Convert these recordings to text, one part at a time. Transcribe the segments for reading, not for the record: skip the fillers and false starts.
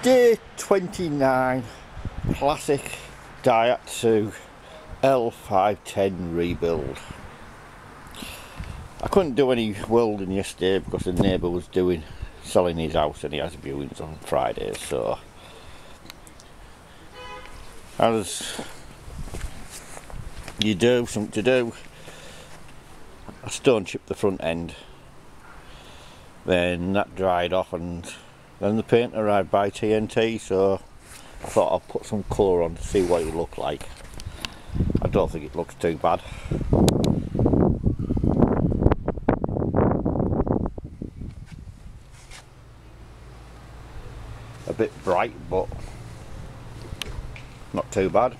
Day 29 classic Daihatsu L510 rebuild. I couldn't do any welding yesterday because the neighbour was selling his house and he has viewings on Fridays, so as you do, something to do, I stone chipped the front end, then that dried off and then the paint arrived by TNT, so I thought I'll put some colour on to see what it looked like. I don't think it looks too bad. A bit bright, but not too bad.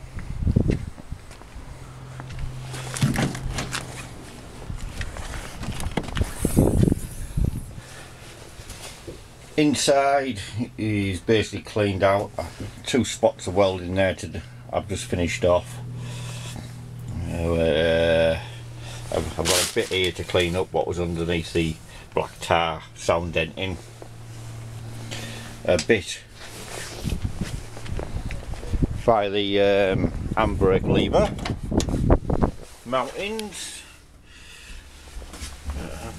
Inside is basically cleaned out. 2 spots of welding there I've just finished off. I've got a bit here to clean up what was underneath the black tar sound denting. A bit by the handbrake lever mountings,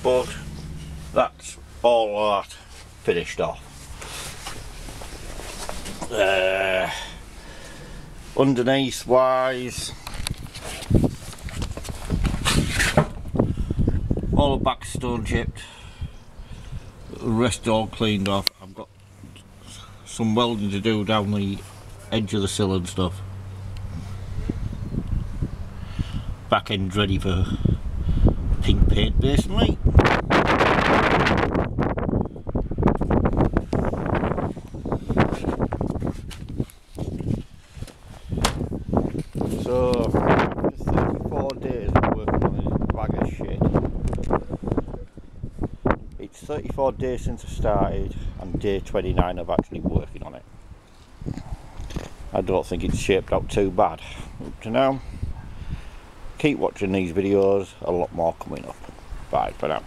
but that's all that finished off. Underneath wise, all the back stone chipped, the rest all cleaned off. I've got some welding to do down the edge of the sill and stuff. Back end ready for pink paint basically. So after 34 days of working on this bag of shit, it's 34 days since I started and day 29 of actually working on it. I don't think it's shaped out too bad up to now. Keep watching these videos, a lot more coming up. Bye for now.